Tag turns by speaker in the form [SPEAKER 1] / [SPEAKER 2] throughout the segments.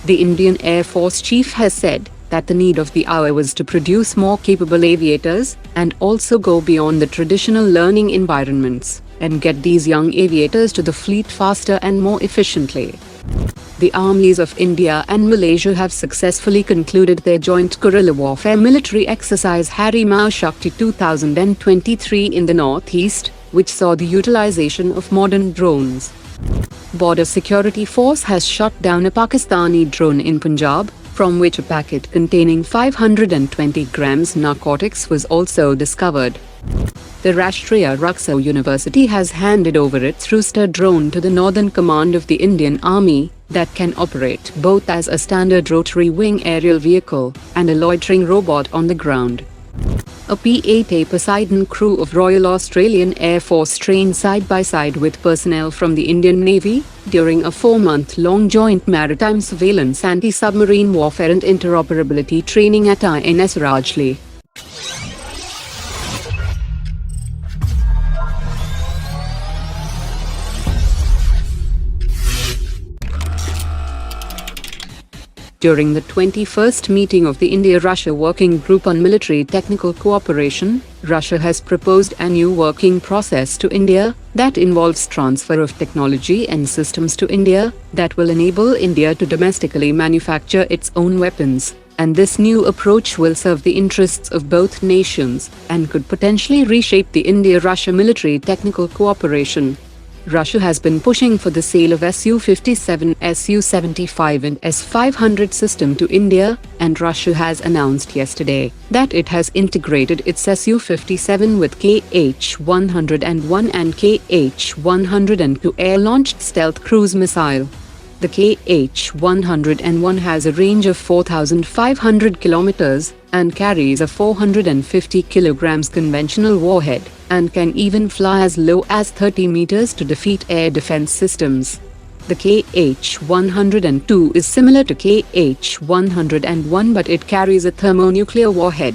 [SPEAKER 1] The Indian Air Force Chief has said that the need of the hour was to produce more capable aviators and also go beyond the traditional learning environments and get these young aviators to the fleet faster and more efficiently. The armies of India and Malaysia have successfully concluded their joint guerrilla warfare military exercise Harimau Shakti 2023 in the northeast, which saw the utilization of modern drones. Border Security Force has shot down a Pakistani drone in Punjab, from which a packet containing 520 grams narcotics was also discovered. The Rashtriya Raksa University has handed over its Rooster drone to the Northern Command of the Indian Army that can operate both as a standard rotary wing aerial vehicle and a loitering robot on the ground. A P-8A Poseidon crew of Royal Australian Air Force trained side by side with personnel from the Indian Navy during a 4-month-long joint maritime surveillance, anti-submarine warfare and interoperability training at INS Rajli. During the 21st meeting of the India-Russia Working Group on Military Technical Cooperation, Russia has proposed a new working process to India that involves transfer of technology and systems to India that will enable India to domestically manufacture its own weapons. And this new approach will serve the interests of both nations and could potentially reshape the India-Russia military technical cooperation. Russia has been pushing for the sale of Su-57, Su-75 and S-500 system to India, and Russia has announced yesterday that it has integrated its Su-57 with Kh-101 and Kh-102 air-launched stealth cruise missile. The Kh-101 has a range of 4,500 kilometers and carries a 450 kilograms conventional warhead and can even fly as low as 30 meters to defeat air defense systems. The Kh-102 is similar to Kh-101, but it carries a thermonuclear warhead.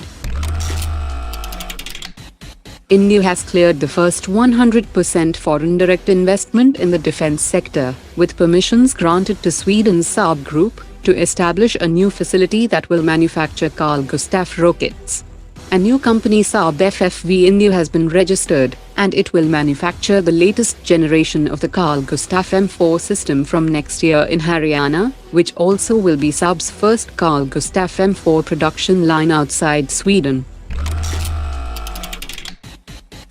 [SPEAKER 1] India has cleared the first 100% foreign direct investment in the defense sector, with permissions granted to Sweden's Saab Group to establish a new facility that will manufacture Carl-Gustaf rockets. A new company, Saab FFV India, has been registered, and it will manufacture the latest generation of the Carl-Gustaf M4 system from next year in Haryana, which also will be Saab's first Carl-Gustaf M4 production line outside Sweden.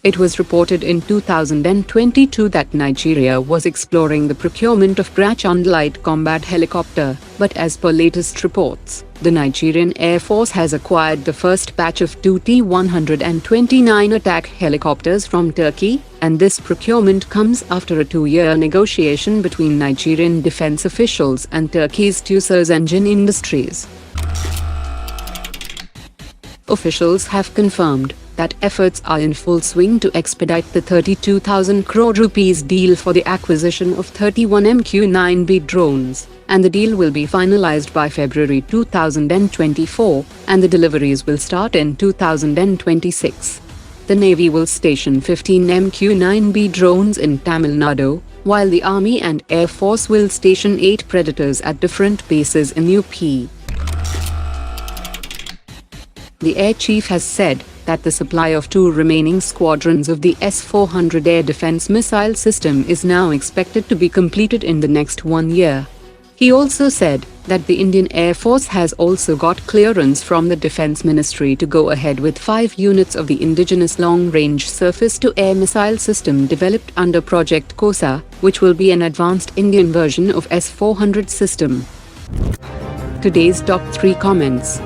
[SPEAKER 1] It was reported in 2022 that Nigeria was exploring the procurement of Grachand light combat helicopter, but as per latest reports, the Nigerian Air Force has acquired the first batch of 2 T-129 attack helicopters from Turkey, and this procurement comes after a 2-year negotiation between Nigerian defense officials and Turkey's Tüsars Engine Industries. Officials have confirmed that efforts are in full swing to expedite the 32,000 crore rupees deal for the acquisition of 31 MQ-9B drones, and the deal will be finalized by February 2024, and the deliveries will start in 2026. The Navy will station 15 MQ-9B drones in Tamil Nadu, while the Army and Air Force will station 8 Predators at different bases in UP. The Air Chief has said that the supply of 2 remaining squadrons of the S-400 air defense missile system is now expected to be completed in the next 1 year. He also said that the Indian Air Force has also got clearance from the Defense Ministry to go ahead with 5 units of the indigenous long-range surface-to-air missile system developed under Project COSA, which will be an advanced Indian version of S-400 system. Today's top 3 comments.